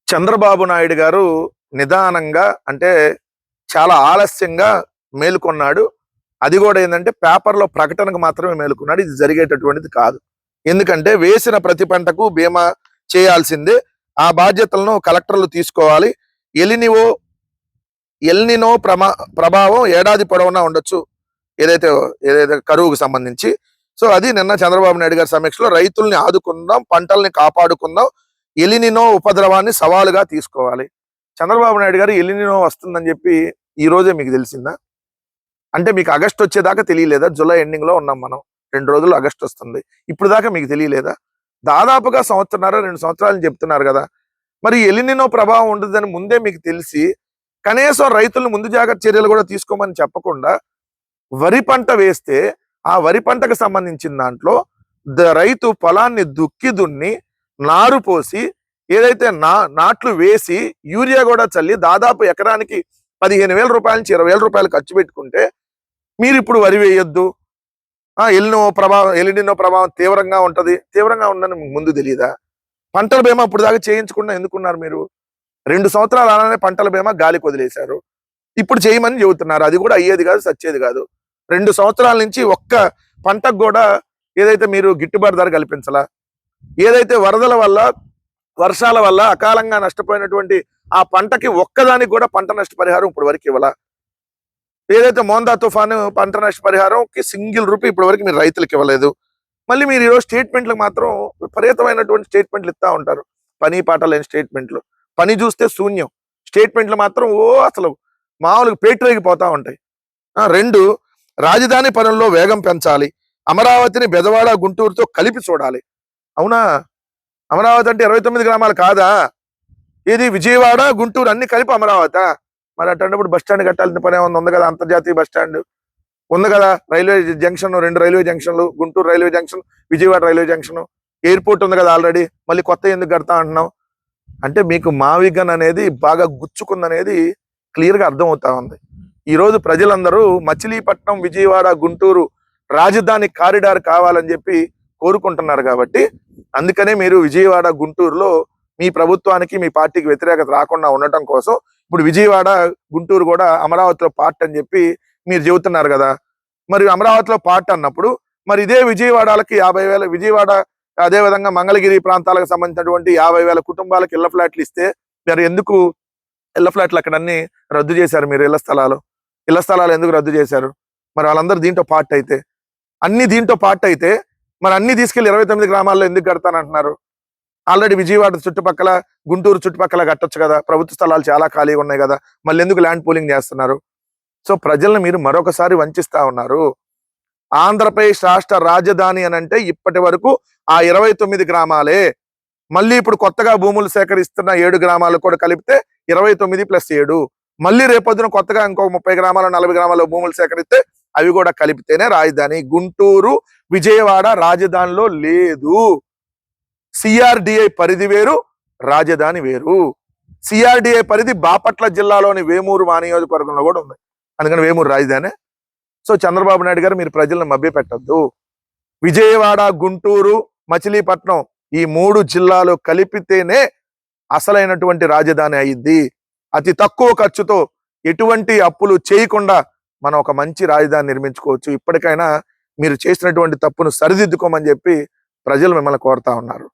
చంద్రబాబు నాయుడు గారు నిదానంగా అంటే చాలా ఆలస్యంగా మేలుకొన్నాడు. అది కూడా ఏంటంటే పేపర్‌లో ప్రకటనకు మాత్రమే మేలుకున్నాడు. ఇది జరిగేటటువంటిది కాదు. ఎందుకంటే వేసిన ప్రతి పంటకు బీమా చేయాల్సిందే. ఆ బాధ్యతలను కలెక్టర్లు తీసుకోవాలి. ఎలినివో ఎల్‌నినో ప్రభావం ఏడాది పొడవునా ఉండొచ్చు. ఏదైతే ఏదైతే కరువుకు సంబంధించి. సో అది నిన్న చంద్రబాబు నాయుడు గారి సమీక్షలో రైతుల్ని ఆదుకుందాం, పంటల్ని కాపాడుకుందాం, ఎలినినో ఉపద్రవాన్ని సవాలుగా తీసుకోవాలి. చంద్రబాబు నాయుడు గారు ఎలినినో వస్తుందని చెప్పి ఈ రోజే మీకు తెలిసిందా? అంటే మీకు ఆగస్ట్ వచ్చేదాకా తెలియలేదా? జూలై ఎండింగ్ లో ఉన్నాం మనం. 2 రోజులు ఆగస్ట్ వస్తుంది. ఇప్పుడు దాకా మీకు తెలియలేదా? దాదాపుగా సంవత్సరన్నర 2 సంవత్సరాలు చెప్తున్నారు కదా. మరి ఎలినినో ప్రభావం ఉంటుందని ముందే మీకు తెలిసి కనీసం రైతులను ముందు జాగ్రత్త చర్యలు కూడా తీసుకోమని చెప్పకుండా వరి పంట వేస్తే ఆ వరి పంటకు సంబంధించిన దాంట్లో రైతు పొలాన్ని దున్ని నారు పోసి ఏదైతే నాట్లు వేసి యూరియా కూడా చల్లి దాదాపు ఎకరానికి 15,000 రూపాయల నుంచి 20,000 రూపాయలు ఖర్చు పెట్టుకుంటే మీరు ఇప్పుడు వరి వేయొద్దు, ఎలినినో ప్రభావం తీవ్రంగా ఉంటది, తీవ్రంగా ఉందని ముందు తెలియదా? పంటల బీమా ఇప్పుడు దాకా చేయించకుండా ఎందుకున్నారు మీరు? 2 సంవత్సరాలు అలానే పంటల బీమా గాలికి వదిలేశారు. ఇప్పుడు చేయమని చెబుతున్నారు. అది కూడా అయ్యేది కాదు, సచ్చేది కాదు. 2 సంవత్సరాల నుంచి ఒక్క పంటకు కూడా ఏదైతే మీరు గిట్టుబాటు ధర కల్పించాలా, ఏదైతే వరదల వల్ల వర్షాల వల్ల అకాలంగా నష్టపోయినటువంటి ఆ పంటకి ఒక్కదానికి కూడా పంట నష్టపరిహారం ఇప్పుడు వరకు ఇవ్వాల. ఏదైతే మోందా తుఫాను పంట నష్టపరిహారంకి సింగిల్ రూపీ ఇప్పటి వరకు మీరు రైతులకు ఇవ్వలేదు. మళ్ళీ మీరు ఈరోజు స్టేట్మెంట్లకు మాత్రం విపరీతమైనటువంటి స్టేట్మెంట్లు ఇస్తా ఉంటారు. పని పాట లేని స్టేట్మెంట్లు. పని చూస్తే శూన్యం, స్టేట్మెంట్లు మాత్రం అసలు మామూలుగా పేటరేగిపోతా ఉంటాయి. 2 రాజధాని పనుల్లో వేగం పెంచాలి, అమరావతిని బెజవాడ గుంటూరుతో కలిపి చూడాలి. అవునా? అమరావతి అంటే 29 గ్రామాలు కాదా? ఇది విజయవాడ గుంటూరు అన్ని కలిపి అమరావతి. మరి అటువంటిప్పుడు బస్టాండ్ కట్టాల్సిన పని ఉంది కదా, అంతర్జాతీయ బస్టాండ్ ఉంది కదా, రైల్వే జంక్షన్, 2 రైల్వే జంక్షన్లు, Guntur railway junction, Vijayawada railway junction, airport ఉంది కదా ఆల్రెడీ, మళ్ళీ కొత్త ఎందుకు కడతా అంటున్నావు? అంటే మీకు మావిగన్ అనేది బాగా గుచ్చుకుందనేది క్లియర్ గా అర్థమవుతా ఉంది. ఈ రోజు ప్రజలందరూ మచిలీపట్నం, విజయవాడ, గుంటూరు రాజధాని కారిడార్ కావాలని చెప్పి కోరుకుంటున్నారు. కాబట్టి అందుకనే మీరు విజయవాడ, గుంటూరులో మీ ప్రభుత్వానికి మీ పార్టీకి వ్యతిరేకత రాకుండా ఉండటం కోసం ఇప్పుడు విజయవాడ, గుంటూరు కూడా అమరావతిలో పార్ట్ అని చెప్పి మీరు చెబుతున్నారు కదా. మరి అమరావతిలో పార్ట్ అన్నప్పుడు మరి ఇదే విజయవాడలకి 50,000, విజయవాడ అదే విధంగా మంగళగిరి ప్రాంతాలకు సంబంధించినటువంటి 50,000 కుటుంబాలకు ఇళ్ల ఫ్లాట్లు ఇస్తే మరి ఎందుకు ఇళ్ల ఫ్లాట్లు అక్కడ అన్ని రద్దు చేశారు? మీరు ఇళ్ల స్థలాలు ఎందుకు రద్దు చేశారు? మరి వాళ్ళందరూ దీంట్లో పార్ట్ అయితే, అన్ని దీంట్లో పార్ట్ అయితే మరి అన్ని తీసుకెళ్లి 29 గ్రామాల్లో ఎందుకు కడతానంటున్నారు? ఆల్రెడీ విజయవాడ చుట్టుపక్కల, గుంటూరు చుట్టుపక్కల కట్టొచ్చు కదా, ప్రభుత్వ స్థలాలు చాలా ఖాళీగా ఉన్నాయి కదా, మళ్ళీ ఎందుకు ల్యాండ్ పూలింగ్ చేస్తున్నారు? సో ప్రజలను మీరు మరొకసారి వంచిస్తా ఉన్నారు. ఆంధ్రప్రదేశ్ రాష్ట్ర రాజధాని అని అంటే ఇప్పటి వరకు ఆ 29 గ్రామాలే. మళ్ళీ ఇప్పుడు కొత్తగా భూములు సేకరిస్తున్న 7 గ్రామాలు కూడా కలిపితే 29+7. మళ్ళీ రేపొద్దున కొత్తగా ఇంకో 30 గ్రామాలు, 40 గ్రామాల్లో భూములు సేకరిస్తే అవి కూడా కలిపితేనే రాజధాని. గుంటూరు, విజయవాడ రాజధానిలో లేదు. సిఆర్డిఐ పరిధి వేరు, రాజధాని వేరు. సిఆర్డిఐ పరిధి బాపట్ల జిల్లాలోని వేమూరు మా నియోజకవర్గంలో కూడా ఉంది. అందుకని వేమూరు రాజధాని. సో చంద్రబాబు నాయుడు గారు మీరు ప్రజలను మభ్యపెట్టద్దు. విజయవాడ, గుంటూరు, మచిలీపట్నం ఈ 3 జిల్లాలు కలిపితేనే అసలైనటువంటి రాజధాని అయ్యిద్ది. అతి తక్కువ ఖర్చుతో ఎటువంటి అప్పులు చేయకుండా మనం ఒక మంచి రాజధాని నిర్మించుకోవచ్చు. ఇప్పటికైనా మీరు చేసినటువంటి తప్పును సరిదిద్దుకోమని చెప్పి ప్రజలు మిమ్మల్ని కోరుతా ఉన్నారు.